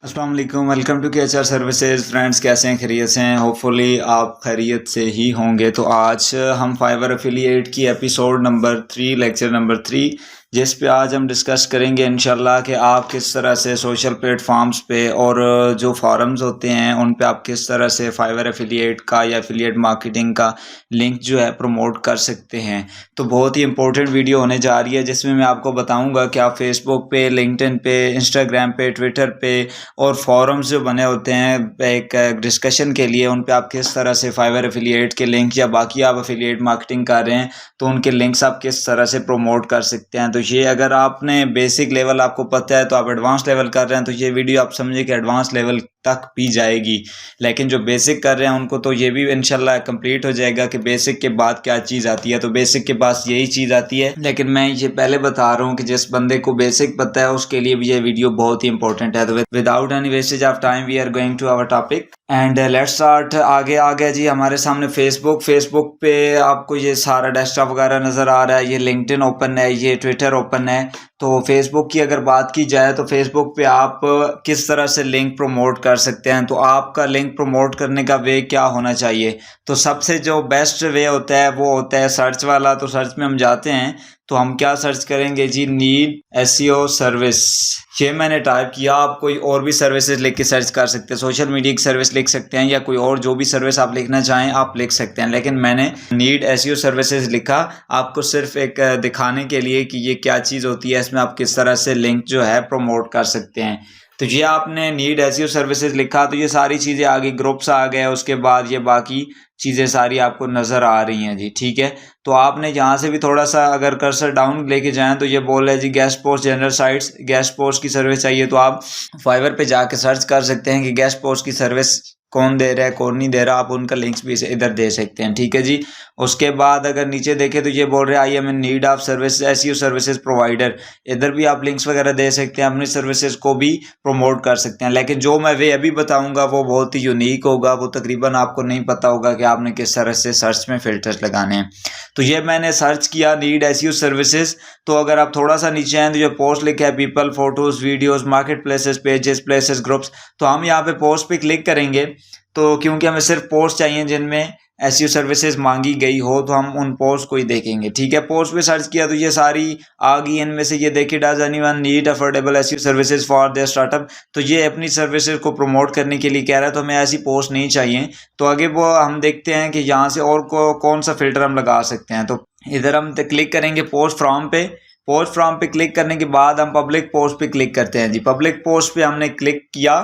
अस्सलाम वालेकुम, welcome to केएचआर services. Friends, कैसे हैं? खैरियत से हैं? होपफुली आप खैरियत से ही होंगे। तो आज हम फाइवर एफिलिएट की एपिसोड नंबर 3, लेक्चर नंबर 3, जिस पे आज हम डिस्कस करेंगे इंशाल्लाह कि आप किस तरह से सोशल प्लेटफॉर्म्स पे और जो फॉरम्स होते हैं उन पे आप किस तरह से फाइवर एफिलिएट का या एफिलिएट मार्केटिंग का लिंक जो है प्रमोट कर सकते हैं। तो बहुत ही इंपॉर्टेंट वीडियो होने जा रही है, जिसमें मैं आपको बताऊंगा कि आप फेसबुक पे, लिंक्डइन पे, इंस्टाग्राम पे, ट्विटर पे और फॉरम्स जो बने होते हैं एक डिस्कशन के लिए, उन पे आप किस तरह से फाइवर एफिलिएट के लिंक या बाकी आप एफिलिएट मार्केटिंग कर रहे हैं तो उनके लिंक्स आप किस तरह से प्रमोट कर सकते हैं। तो ये अगर आपने बेसिक लेवल आपको पता है तो आप एडवांस लेवल कर रहे हैं तो ये वीडियो आप समझिए कि एडवांस लेवल तक भी जाएगी। लेकिन जो बेसिक कर रहे हैं उनको तो ये भी इंशाल्लाह कंप्लीट हो जाएगा कि बेसिक के बाद क्या चीज़ आती है। तो बेसिक के पास यही चीज़ आती है, लेकिन मैं ये पहले बता रहा हूँ कि जिस बंदे को बेसिक पता है उसके लिए भी ये वीडियो बहुत ही इंपॉर्टेंट है। तो without any wastage of time we are going to our topic and let's start. आगे आ गया जी हमारे सामने फेसबुक पे आपको ये सारा डेस्कटॉप वगैरह नज़र आ रहा है। ये लिंक्डइन ओपन है, ये ट्विटर ओपन है। तो फेसबुक की अगर बात की जाए तो फेसबुक पे आप किस तरह से लिंक प्रमोट कर सकते हैं। तो आपका लिंक प्रमोट करने का वे क्या होना चाहिए? तो सबसे जो बेस्ट वे होता है वो होता है सर्च वाला। तो सर्च में हम जाते हैं तो हम क्या सर्च करेंगे जी? Need SEO service. ये मैंने टाइप किया। आप कोई और भी सर्विसेज लिख के सर्च कर सकते हैं, सोशल मीडिया की सर्विस लिख सकते हैं या कोई और जो भी सर्विस आप लिखना चाहें आप लिख सकते हैं, लेकिन मैंने नीड एसईओ सर्विसेज लिखा आपको सिर्फ एक दिखाने के लिए कि ये क्या चीज़ होती है, इसमें आप किस तरह से लिंक जो है प्रमोट कर सकते हैं। तो ये आपने नीड एसईओ सर्विसेज लिखा तो ये सारी चीज़ें आ गई, ग्रुप्स आ गए, उसके बाद ये बाकी चीज़ें सारी आपको नज़र आ रही हैं जी। ठीक है, तो आपने यहाँ से भी थोड़ा सा अगर कर्सर डाउन लेके जाएं तो ये बोल रहा है जी guest post general sites, guest post की सर्विस चाहिए। तो आप फाइवर पे जाके सर्च कर सकते हैं कि गेस्ट पोस्ट की सर्विस कौन दे रहा है कौन नहीं दे रहा, आप उनका लिंक्स भी इधर दे सकते हैं। ठीक है जी। उसके बाद अगर नीचे देखें तो ये बोल रहे हैं I am in need of service SEO services provider. इधर भी आप लिंक्स वगैरह दे सकते हैं, अपनी सर्विसेज को भी प्रमोट कर सकते हैं। लेकिन जो मैं वे अभी बताऊंगा वो बहुत ही यूनिक होगा, वो तकरीबन आपको नहीं पता होगा कि आपने किस तरह से सर्च में फिल्टर्स लगाने हैं। तो ये मैंने सर्च किया नीड एसईओ सर्विसेज। तो अगर आप थोड़ा सा नीचे आए तो जो पोस्ट लिखा है people, photos, videos, market places, pages, places, groups, तो हम यहाँ पे पोस्ट पे क्लिक करेंगे। तो क्योंकि हमें सिर्फ पोस्ट चाहिए जिनमें एसईओ सर्विसेज मांगी गई हो तो हम उन पोस्ट को ही देखेंगे। ठीक है, पोस्ट पे सर्च किया तो ये सारी आ गई। इनमें से ये देखिए does anyone need affordable SEO services for their startup. तो ये अपनी सर्विसेज को प्रमोट करने के लिए कह रहा है, तो हमें ऐसी पोस्ट नहीं चाहिए। तो आगे वो हम देखते हैं कि यहाँ से और कौन सा फिल्टर हम लगा सकते हैं। तो इधर हम क्लिक करेंगे पोस्ट फ्रॉम पे। पोस्ट फ्रॉम पे क्लिक करने के बाद हम पब्लिक पोस्ट पे क्लिक करते हैं जी। पब्लिक पोस्ट पे हमने क्लिक किया।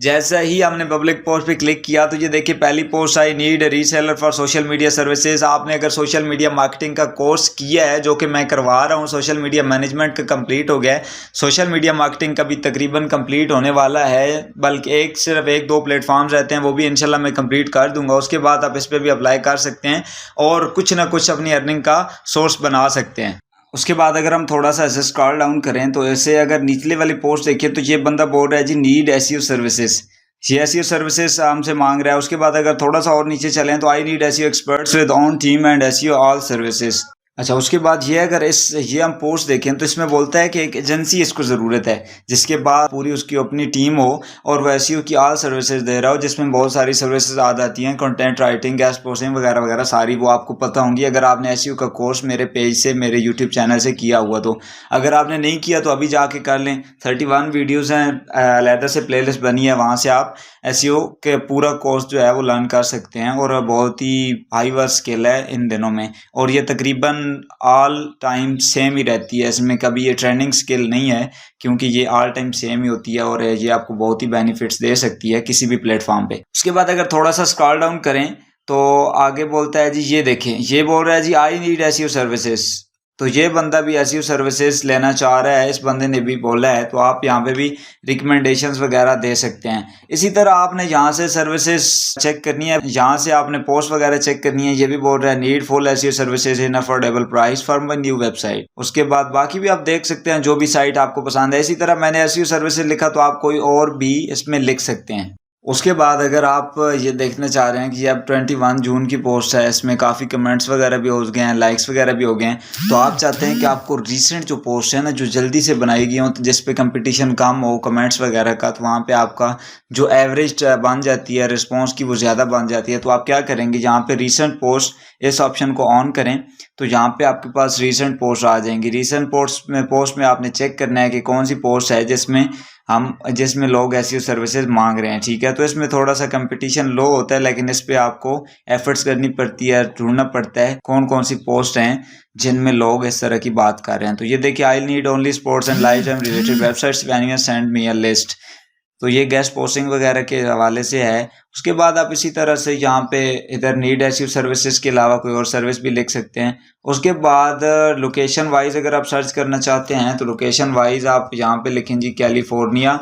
जैसा ही हमने पब्लिक पोस्ट पे क्लिक किया तो ये देखिए पहली post I need reseller for social media services. आपने अगर सोशल मीडिया मार्केटिंग का कोर्स किया है, जो कि मैं करवा रहा हूँ, सोशल मीडिया मैनेजमेंट का कंप्लीट हो गया है, सोशल मीडिया मार्केटिंग का भी तकरीबन कंप्लीट होने वाला है, बल्कि सिर्फ एक दो प्लेटफॉर्म्स रहते हैं, वो भी इंशाल्लाह मैं कंप्लीट कर दूंगा। उसके बाद आप इस पर भी अप्लाई कर सकते हैं और कुछ ना कुछ अपनी अर्निंग का सोर्स बना सकते हैं। उसके बाद अगर हम थोड़ा सा ऐसे स्क्रॉल डाउन करें तो ऐसे अगर निचले वाली पोस्ट देखिए तो ये बंदा बोल रहा है जी नीड एसईओ सर्विसेज। ये एसईओ सर्विसेज हमसे मांग रहा है। उसके बाद अगर थोड़ा सा और नीचे चलें तो I need SEO experts with on team and SEO all services. अच्छा, उसके बाद ये अगर ये हम पोस्ट देखें तो इसमें बोलता है कि एक एजेंसी इसको ज़रूरत है, जिसके बाद पूरी उसकी अपनी टीम हो और वह एसईओ की ऑल सर्विसेज दे रहा हो, जिसमें बहुत सारी सर्विसेज आ जाती हैं, कंटेंट राइटिंग, गेस्ट पोस्टिंग वगैरह वगैरह सारी, वो आपको पता होंगी अगर आपने एसईओ का कोर्स मेरे पेज से, मेरे यूट्यूब चैनल से किया हुआ। तो अगर आपने नहीं किया तो अभी जाके कर लें। 31 वीडियोज़ हैं, अलहदा से प्ले लिस्ट बनी है, वहाँ से आप एसईओ के पूरा कोर्स जो है वो लर्न कर सकते हैं और बहुत ही हाई वर्क स्किल है इन दिनों में, और ये तकरीबन ऑल टाइम सेम ही रहती है। इसमें कभी ये ट्रेंडिंग स्किल नहीं है, क्योंकि ये ऑल टाइम सेम ही होती है और ये आपको बहुत ही बेनिफिट्स दे सकती है किसी भी प्लेटफॉर्म पे। उसके बाद अगर थोड़ा सा स्क्रॉल डाउन करें तो आगे बोलता है जी, ये देखें, ये बोल रहा है जी आई नीड एसईओ सर्विसेज। तो ये बंदा भी एसईओ सर्विसेज लेना चाह रहा है, इस बंदे ने भी बोला है। तो आप यहाँ पे भी रिकमेंडेशंस वगैरह दे सकते हैं। इसी तरह आपने यहाँ से सर्विसेज चेक करनी है, यहाँ से आपने पोस्ट वगैरह चेक करनी है। ये भी बोल रहा है need full SEO services in affordable price for my new website. उसके बाद बाकी भी आप देख सकते हैं जो भी साइट आपको पसंद है। इसी तरह मैंने एसईओ सर्विसेज लिखा तो आप कोई और भी इसमें लिख सकते हैं। उसके बाद अगर आप ये देखना चाह रहे हैं कि अब 21 जून की पोस्ट है, इसमें काफ़ी कमेंट्स वगैरह भी हो गए हैं, लाइक्स वगैरह भी हो गए हैं, तो आप चाहते हैं कि आपको रीसेंट जो पोस्ट है ना, जो जल्दी से बनाई गई हो, तो जिस पे कंपटीशन कम हो कमेंट्स वगैरह का, तो वहाँ पे आपका जो एवरेज बन जाती है रिस्पॉन्स की, वो ज़्यादा बन जाती है। तो आप क्या करेंगे, जहाँ पे रीसेंट पोस्ट, इस ऑप्शन को ऑन करें, तो यहाँ पे आपके पास रीसेंट पोस्ट आ जाएंगी। रीसेंट पोस्ट में आपने चेक करना है कि कौन सी पोस्ट है जिसमें लोग ऐसी सर्विसेज मांग रहे हैं, ठीक है। तो इसमें थोड़ा सा कंपटीशन लो होता है, लेकिन इस पे आपको एफर्ट्स करनी पड़ती है, ढूंढना पड़ता है कौन कौन सी पोस्ट हैं जिनमें लोग इस तरह की बात कर रहे हैं। तो ये देखिए, I need only sports and live time related websites, anyone send me a list. तो ये गेस्ट पोस्टिंग वगैरह के हवाले से है। उसके बाद आप इसी तरह से यहाँ पे इधर नीड एसईओ सर्विसेज के अलावा कोई और सर्विस भी लिख सकते हैं। उसके बाद लोकेशन वाइज अगर आप सर्च करना चाहते हैं, तो लोकेशन वाइज आप यहाँ पे लिखें जी कैलिफोर्निया।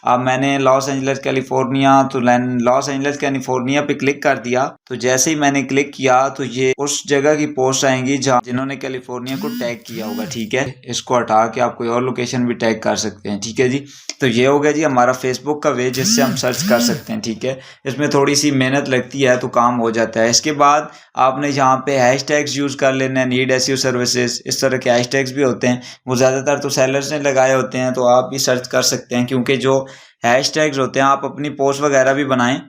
अब मैंने लॉस एंजल्स कैलिफोर्निया, तो लॉस एंजल्स कैलिफोर्निया पे क्लिक कर दिया। तो जैसे ही मैंने क्लिक किया, तो ये उस जगह की पोस्ट आएंगी जहाँ जिन्होंने कैलिफोर्निया को टैग किया होगा, ठीक है। इसको हटा के आप कोई और लोकेशन भी टैग कर सकते हैं, ठीक है जी। तो ये हो गया जी हमारा फेसबुक का वे, जिससे हम सर्च कर सकते हैं, ठीक है। इसमें थोड़ी सी मेहनत लगती है, तो काम हो जाता है। इसके बाद आपने यहाँ पे हैशटैग्स यूज़ कर लेना है, नीड एसईओ सर्विसेज, इस तरह के हैशटैग्स भी होते हैं, वो ज़्यादातर तो सेलर्स ने लगाए होते हैं, तो आप भी सर्च कर सकते हैं। क्योंकि जो हैशटैग्स होते हैं, आप अपनी पोस्ट वगैरह भी बनाएं।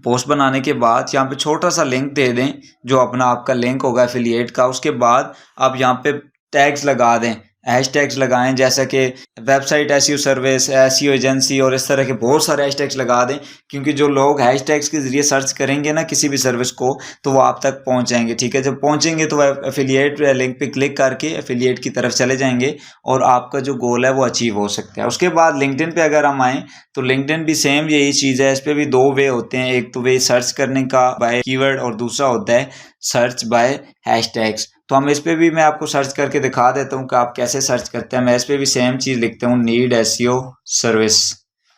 पोस्ट बनाने के बाद यहाँ पे छोटा सा लिंक दे दें, जो अपना आपका लिंक होगा एफिलिएट का। उसके बाद आप यहाँ पे टैग्स लगा दें, हैशटैग्स लगाएं, जैसा कि website SEO service, SEO agency, और इस तरह के बहुत सारे हैशटैग्स लगा दें। क्योंकि जो लोग हैशटैग्स के ज़रिए सर्च करेंगे ना किसी भी सर्विस को, तो वो आप तक पहुंच जाएंगे, ठीक है। जब पहुंचेंगे तो वह एफिलिएट लिंक पे क्लिक करके एफिलिएट की तरफ चले जाएंगे, और आपका जो गोल है वो अचीव हो सकता है। उसके बाद लिंक्डइन पे अगर हम आएँ, तो लिंक्डइन भी सेम यही चीज़ है। इस पर भी दो वे होते हैं, एक तो वे सर्च करने का बाय कीवर्ड, और दूसरा होता है सर्च बाय हैशटैग्स। तो हम इस पे भी, मैं आपको सर्च करके दिखा देता हूँ कि आप कैसे सर्च करते हैं। मैं इस पे भी सेम चीज़ लिखता हूँ, नीड एसईओ सर्विस।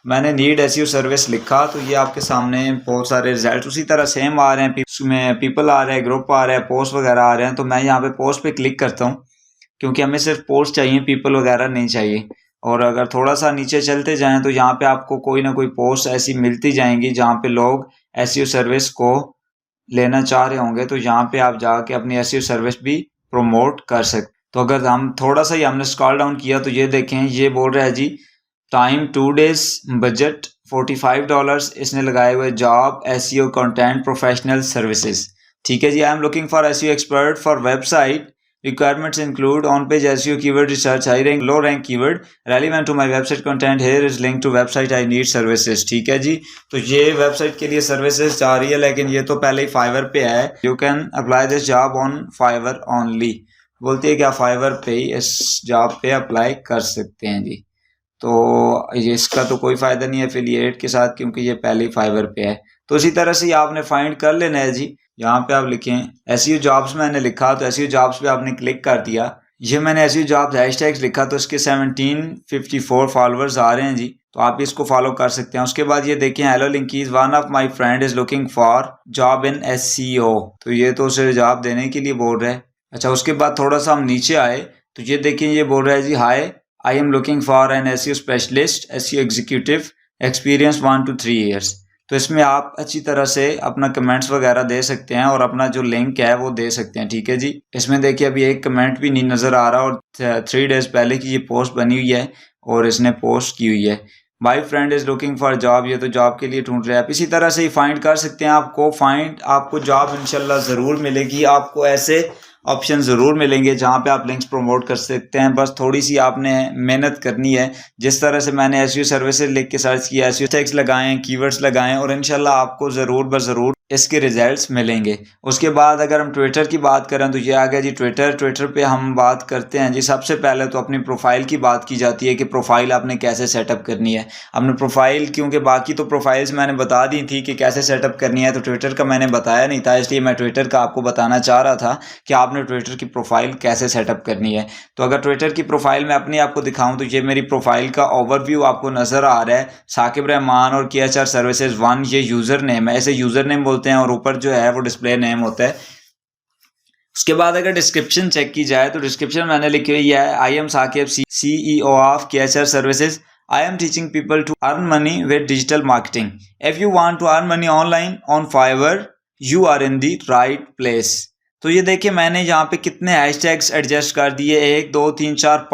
मैंने नीड एसईओ सर्विस लिखा, तो ये आपके सामने बहुत सारे रिजल्ट उसी तरह सेम आ रहे हैं। उसमें पीपल आ रहे हैं, ग्रुप आ रहे हैं, पोस्ट वगैरह आ रहे हैं। तो मैं यहाँ पे पोस्ट पे क्लिक करता हूँ, क्योंकि हमें सिर्फ पोस्ट चाहिए, पीपल वगैरह नहीं चाहिए। और अगर थोड़ा सा नीचे चलते जाएं, तो यहाँ पे आपको कोई ना कोई पोस्ट ऐसी मिलती जाएंगी जहाँ पे लोग एसईओ सर्विस को लेना चाह रहे होंगे। तो यहाँ पे आप जाके अपनी एसईओ सर्विस भी प्रमोट कर सकते। तो अगर हम थोड़ा सा ही हमने स्क्रॉल डाउन किया, तो ये देखें, ये बोल रहा है जी टाइम 2 days, बजट $45 इसने लगाए हुए, job SEO content professional services, ठीक है जी। I am looking for SEO expert for website, requirements include on-page SEO, keyword research, high rank, low rank keyword relevant to my website content, here is link to website I need services, ठीक है जी। तो ये website के लिए services चाह रही है, लेकिन ये तो पहले ही फाइवर पे है। You can apply this job on Fiverr only, बोलती है कि आप फाइवर पे ही इस जॉब पे अप्लाई कर सकते हैं जी। तो ये इसका तो कोई फ़ायदा नहीं है एफिलिएट के साथ, क्योंकि ये पहले ही फाइवर पे है। तो इसी तरह से आपने फाइंड कर लेना है जी। यहाँ पे आप लिखें एसईओ जॉब्स, मैंने लिखा, तो एसईओ जॉब्स पे आपने क्लिक कर दिया। ये मैंने एसईओ जॉब्स हैशटैग्स लिखा, तो इसके 1754 फॉलोअर्स आ रहे हैं जी। तो आप इसको फॉलो कर सकते हैं। उसके बाद ये देखें, हेलो लिंकीज, one of my friend is looking for job in SEO. तो ये तो उसे जॉब देने के लिए बोल रहा है। अच्छा, उसके बाद थोड़ा सा हम नीचे आए, तो ये देखें, ये बोल रहा है जी, hi I am looking for an SEO specialist, SEO executive, experience 1 to 3 years। तो इसमें आप अच्छी तरह से अपना कमेंट्स वगैरह दे सकते हैं, और अपना जो लिंक है वो दे सकते हैं, ठीक है जी। इसमें देखिए अभी एक कमेंट भी नहीं नज़र आ रहा, और 3 days पहले की ये पोस्ट बनी हुई है, और इसने पोस्ट की हुई है, my friend is looking for job. ये तो जॉब के लिए ढूंढ रहे हैं। आप इसी तरह से ही फाइंड कर सकते हैं। आपको जॉब इंशाल्लाह ज़रूर मिलेगी। आपको ऐसे ऑप्शन ज़रूर मिलेंगे जहाँ पे आप लिंक्स प्रमोट कर सकते हैं। बस थोड़ी सी आपने मेहनत करनी है। जिस तरह से मैंने एसईओ सर्विसेज लिख के सर्च किया, एसईओ टैग्स लगाएं, कीवर्ड्स लगाएं, और इंशाल्लाह आपको ज़रूर इसके रिजल्ट्स मिलेंगे। उसके बाद अगर हम ट्विटर की बात करें, तो ये आ गया जी ट्विटर पे हम बात करते हैं जी। सबसे पहले तो अपनी प्रोफाइल की बात की जाती है कि प्रोफाइल आपने कैसे सेटअप करनी है। अपने प्रोफाइल, क्योंकि बाकी तो प्रोफाइल्स मैंने बता दी थी कि कैसे सेटअप करनी है, तो ट्विटर का मैंने बताया नहीं था, इसलिए मैं ट्विटर का आपको बताना चाह रहा था कि आपने ट्विटर की प्रोफाइल कैसे सेटअप करनी है। तो अगर ट्विटर की प्रोफाइल में अपनी आपको दिखाऊं, तो ये मेरी प्रोफाइल का ओवरव्यू आपको नज़र आ रहा है। साकिब रहमान और KHR सर्विसेज 1 ये यूज़र नेम है, ऐसे यूज़र नेम बोलते हैं, और ऊपर जो है वो डिस्प्ले नेम होता है। उसके बाद अगर डिस्क्रिप्शन चेक की जाए, तो डिस्क्रिप्शन मैंने लिखी हुई है, I am Saqib, CEO of KHR services, I am teaching people to earn money with digital marketing. If you want to earn money online on Fiverr, you are in the right place. तो ये देखिए मैंने यहाँ पे कितने hashtags adjust कर दिए, 1 2 3 4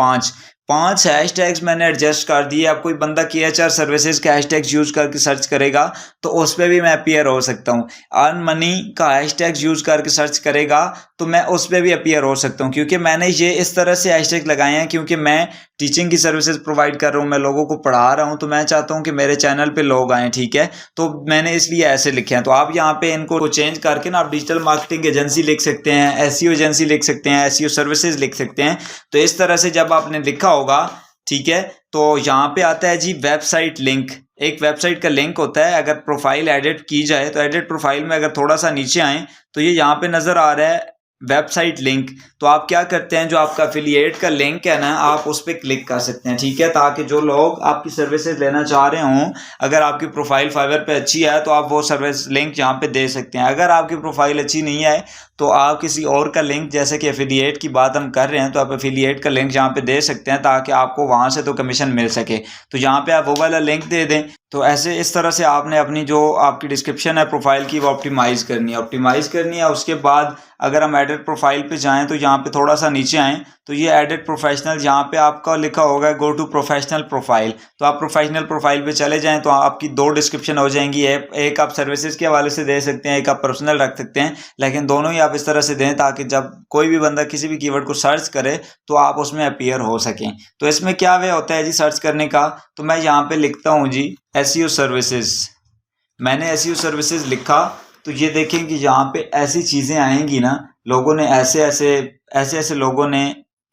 5 hashtags मैंने एडजस्ट कर दिए। अब कोई बंदा KHR सर्विसेज के हैशटैग्स यूज़ करके सर्च करेगा तो उस पर भी मैं अपीयर हो सकता हूँ। अर्न मनी का हैशटैग्स यूज़ करके सर्च करेगा तो मैं उस पर भी अपीयर हो सकता हूँ, क्योंकि मैंने ये इस तरह से हैशटैग लगाए हैं क्योंकि मैं टीचिंग की सर्विसेज प्रोवाइड कर रहा हूँ, मैं लोगों को पढ़ा रहा हूँ, तो मैं चाहता हूँ कि मेरे चैनल पे लोग आएँ, ठीक है। तो मैंने इसलिए ऐसे लिखे हैं। तो आप यहाँ पे इनको चेंज करके ना आप डिजिटल मार्केटिंग एजेंसी लिख सकते हैं, SEO एजेंसी लिख सकते हैं, SEO सर्विसेज लिख सकते हैं। तो इस तरह से जब आपने लिखा होगा, ठीक है, तो यहाँ पे आता है जी वेबसाइट लिंक। एक वेबसाइट का लिंक होता है। अगर प्रोफाइल एडिट की जाए तो एडिट प्रोफाइल में अगर थोड़ा सा नीचे आए तो ये यहाँ पे नज़र आ रहा है वेबसाइट लिंक। तो आप क्या करते हैं, जो आपका एफिलिएट का लिंक है ना, आप उस पर क्लिक कर सकते हैं, ठीक है, ताकि जो लोग आपकी सर्विसेज लेना चाह रहे हों, अगर आपकी प्रोफाइल फाइवर पे अच्छी है तो आप वो सर्विस लिंक यहाँ पे दे सकते हैं। अगर आपकी प्रोफाइल अच्छी नहीं है तो आप किसी और का लिंक, जैसे कि एफिलिएट की बात हम कर रहे हैं, तो आप एफिलिएट का लिंक यहाँ पे दे सकते हैं ताकि आपको वहाँ से तो कमीशन मिल सके। तो यहाँ पे आप वो वाला लिंक दे दें। तो ऐसे इस तरह से आपने अपनी जो आपकी डिस्क्रिप्शन है प्रोफाइल की वो ऑप्टिमाइज़ करनी है। उसके बाद अगर हम एडिट प्रोफाइल पे जाएं तो यहाँ पे थोड़ा सा नीचे आएँ तो ये एडिट प्रोफेशनल, यहाँ पे आपका लिखा होगा गो टू प्रोफेशनल प्रोफाइल। तो आप प्रोफेशनल प्रोफाइल पे चले जाएं तो आपकी 2 डिस्क्रिप्शन हो जाएंगी। एक आप सर्विसेज के हवाले से दे सकते हैं, एक आप पर्सनल रख सकते हैं, लेकिन दोनों ही आप इस तरह से दें ताकि जब कोई भी बंदा किसी भी कीवर्ड को सर्च करे तो आप उसमें अपीयर हो सकें। तो इसमें क्या वे होता है जी सर्च करने का, तो मैं यहाँ पे लिखता हूँ जी SEO सर्विसेज। मैंने SEO सर्विसेज लिखा तो ये देखें कि यहाँ पे ऐसी चीज़ें आएंगी ना, लोगों ने ऐसे लोगों ने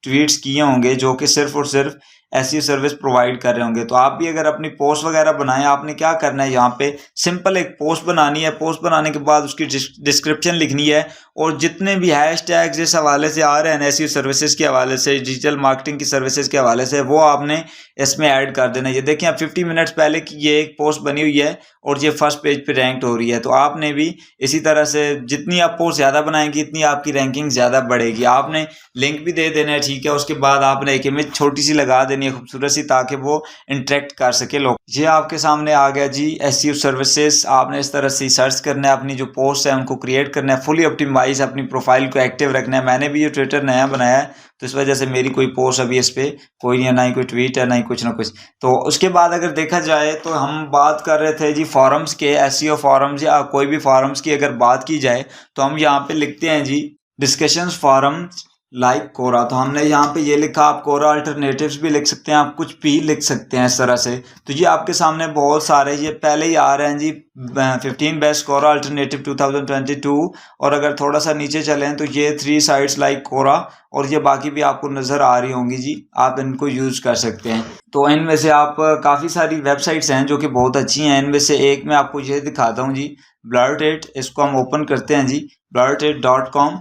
ट्वीट्स किए होंगे जो कि सिर्फ और सिर्फ SEO सर्विस प्रोवाइड कर रहे होंगे। तो आप भी अगर अपनी पोस्ट वगैरह बनाएं, आपने क्या करना है, यहाँ पे सिंपल एक पोस्ट बनानी है। पोस्ट बनाने के बाद उसकी डिस्क्रिप्शन लिखनी है और जितने भी हैशटैग्स इस हवाले से आ रहे हैं SEO सर्विसेज के हवाले से, डिजिटल मार्केटिंग की सर्विसेज के हवाले से, वो आपने इसमें ऐड कर देना। ये देखें आप 50 मिनट्स पहले की ये एक पोस्ट बनी हुई है और ये फर्स्ट पेज पे रैंक हो रही है। तो आपने भी इसी तरह से जितनी आप पोस्ट ज़्यादा बनाएंगी इतनी आपकी रैंकिंग ज़्यादा बढ़ेगी। आपने लिंक भी दे देना है, ठीक है। उसके बाद आपने एक इमेज छोटी सी लगा देनी है, खूबसूरत सी, ताकि वो इंटरेक्ट कर सके लोग। ये आपके सामने आ गया जी SEO सर्विसेज। आपने इस तरह से सर्च करना है, अपनी जो पोस्ट है उनको क्रिएट करना है, फुली ऑप्टिमाइज, अपनी प्रोफाइल को एक्टिव रखना है। मैंने भी ये ट्विटर नया बनाया है तो इस वजह से मेरी कोई पोस्ट अभी इस पर कोई नहीं है, ना ही कोई ट्वीट है, ना ही कुछ ना कुछ। तो उसके बाद अगर देखा जाए तो हम बात कर रहे थे जी फॉरम्स के, SEO फॉरम्स या कोई भी फॉरम्स की अगर बात की जाए तो हम यहाँ पे लिखते हैं जी डिस्कशंस फॉरम्स लाइक कोरा। तो हमने यहाँ पे ये लिखा, आप कोरा अल्टरनेटिव्स भी लिख सकते हैं, आप कुछ भी लिख सकते हैं इस तरह से। तो ये आपके सामने बहुत सारे ये पहले ही आ रहे हैं जी 15 बेस्ट कोरा अल्टरनेटिव 2022। और अगर थोड़ा सा नीचे चलें तो ये 3 साइट्स लाइक कोरा, और ये बाकी भी आपको नज़र आ रही होंगी जी, आप इनको यूज़ कर सकते हैं। तो इनमें से आप काफ़ी सारी वेबसाइट्स हैं जो कि बहुत अच्छी हैं। इनमें से एक मैं आपको ये दिखाता हूँ जी, blurted। इसको हम ओपन करते हैं जी, blurted.com।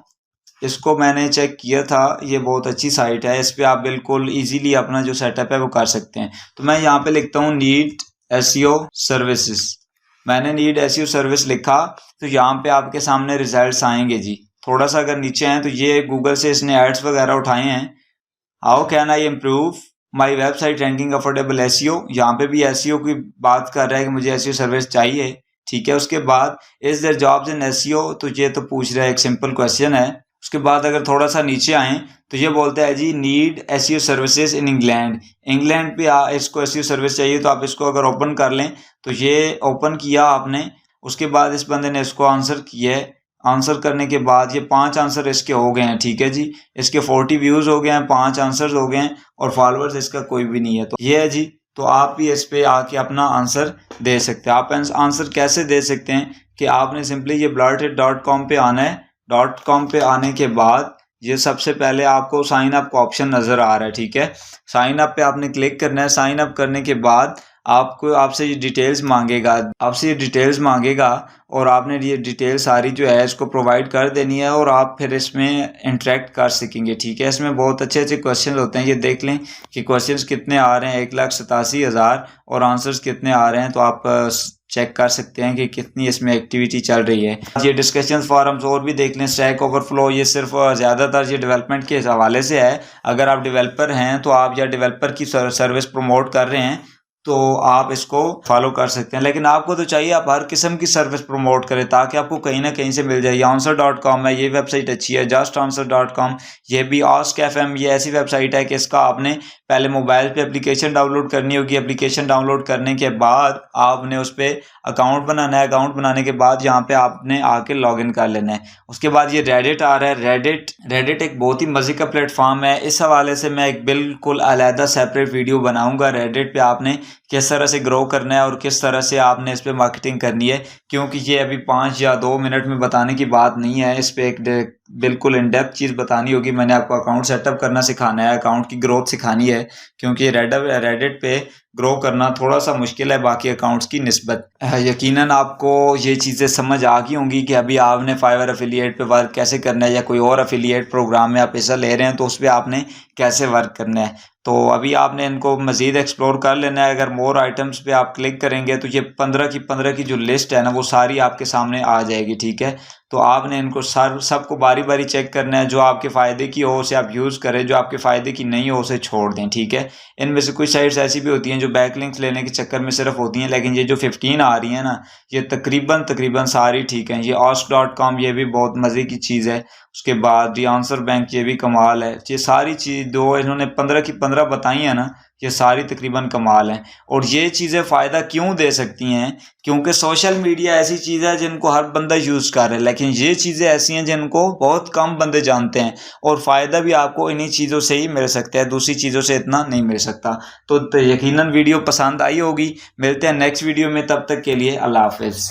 इसको मैंने चेक किया था, ये बहुत अच्छी साइट है। इस पर आप बिल्कुल इजीली अपना जो सेटअप है वो कर सकते हैं। तो मैं यहाँ पे लिखता हूँ नीड SEO सर्विसेज। मैंने नीड SEO सर्विस लिखा तो यहाँ पे आपके सामने रिजल्ट्स आएंगे जी। थोड़ा सा अगर नीचे हैं तो ये गूगल से इसने एड्स वगैरह उठाए हैं। How can I improve my website ranking affordable SEO। यहाँ पे भी SEO की बात कर रहा है कि मुझे SEO सर्विस चाहिए, ठीक है। उसके बाद is their jobs in SEO, तो ये तो पूछ रहा है, एक सिंपल क्वेश्चन है। उसके बाद अगर थोड़ा सा नीचे आएँ तो ये बोलता है जी need SEO services in England पे इसको SEO सर्विस चाहिए। तो आप इसको अगर ओपन कर लें तो ये ओपन किया आपने, उसके बाद इस बंदे ने इसको आंसर किया है। आंसर करने के बाद ये 5 आंसर इसके हो गए हैं, ठीक है जी। इसके 40 व्यूज़ हो गए हैं, 5 आंसर्स हो गए हैं और फॉलोअर्स इसका कोई भी नहीं है। तो ये है जी। तो आप भी इस पे आके अपना आंसर दे सकते हैं। आप आंसर कैसे दे सकते हैं कि आपने सिंपली ये blurted.com पे आना है। .com पे आने के बाद ये सबसे पहले आपको साइन अप का ऑप्शन नज़र आ रहा है, ठीक है। साइन अप पे आपने क्लिक करना है। साइन अप करने के बाद आपसे ये डिटेल्स मांगेगा और आपने ये डिटेल सारी जो है इसको प्रोवाइड कर देनी है और आप फिर इसमें इंटरेक्ट कर सकेंगे, ठीक है। इसमें बहुत अच्छे अच्छे क्वेश्चन होते हैं। ये देख लें कि क्वेश्चंस कितने आ रहे हैं, 1,87,000 और आंसर्स कितने आ रहे हैं। तो आप चेक कर सकते हैं कि कितनी इसमें एक्टिविटी चल रही है। ये डिस्कशन फॉरम्स और भी देख लें, स्टैक ओवरफ्लो, ये सिर्फ ज़्यादातर ये डेवलपमेंट के हवाले से है। अगर आप डेवलपर हैं तो आप या डेवलपर की सर्विस प्रमोट कर रहे हैं तो आप इसको फॉलो कर सकते हैं। लेकिन आपको तो चाहिए आप हर किस्म की सर्विस प्रमोट करें ताकि आपको कहीं ना कहीं से मिल जाए। answer.com है, ये वेबसाइट अच्छी है। justanswer.com, ये भी Ask FM, ये ऐसी वेबसाइट है कि इसका आपने पहले मोबाइल पे एप्लीकेशन डाउनलोड करनी होगी। एप्लीकेशन डाउनलोड करने के बाद आपने उस पर अकाउंट बनाना है। अकाउंट बनाने के बाद यहाँ पे आपने आके लॉगिन कर लेना है। उसके बाद ये रेडिट आ रहा है। रेडिट एक बहुत ही मजे का प्लेटफॉर्म है। इस हवाले से मैं एक बिल्कुल अलहदा सेपरेट वीडियो बनाऊंगा। रेडिट पे आपने किस तरह से ग्रो करना है और किस तरह से आपने इस पर मार्केटिंग करनी है, क्योंकि ये अभी 5 या 2 मिनट में बताने की बात नहीं है। इस पर एक बिल्कुल इन डेप्थ चीज़ बतानी होगी। मैंने आपको अकाउंट सेटअप करना सिखाना है, अकाउंट की ग्रोथ सिखानी है, क्योंकि रेडिट पे ग्रो करना थोड़ा सा मुश्किल है बाकी अकाउंट्स की निस्बत। यकीनन आपको ये चीज़ें समझ आ गई होंगी कि अभी आपने फाइवर एफिलिएट पे वर्क कैसे करना है, या कोई और एफिलिएट प्रोग्राम में आप हिस्सा ले रहे हैं तो उस पर आपने कैसे वर्क करना है। तो अभी आपने इनको मज़ीद एक्सप्लोर कर लेना है। अगर मोर आइटम्स पे आप क्लिक करेंगे तो ये 15 की जो लिस्ट है ना, वो सारी आपके सामने आ जाएगी। ठीक है, तो आपने इनको सबको बारी बारी चेक करना है। जो आपके फ़ायदे की हो उसे आप यूज़ करें, जो आपके फ़ायदे की नहीं हो उसे छोड़ दें। ठीक है, इनमें से कुछ साइट्स ऐसी भी होती हैं जो बैकलिंक्स लेने के चक्कर में सिर्फ होती हैं, लेकिन ये जो 15 आ रही हैं ना, ये तकरीबन सारी ठीक हैं। ये ask.com, ये भी बहुत मज़े की चीज़ है। उसके बाद दी आंसर बैंक, ये भी कमाल है। ये सारी चीज़ दो इन्होंने 15 की 15 बताई है ना, ये सारी तकरीबन कमाल हैं। और ये चीज़ें फ़ायदा क्यों दे सकती हैं, क्योंकि सोशल मीडिया ऐसी चीज़ है जिनको हर बंदा यूज़ कर रहा है, लेकिन ये चीज़ें ऐसी हैं जिनको बहुत कम बंदे जानते हैं। और फ़ायदा भी आपको इन्हीं चीज़ों से ही मिल सकता है, दूसरी चीज़ों से इतना नहीं मिल सकता। तो यकीनन वीडियो पसंद आई होगी। मिलते हैं नेक्स्ट वीडियो में, तब तक के लिए अल्लाह हाफ़िज़।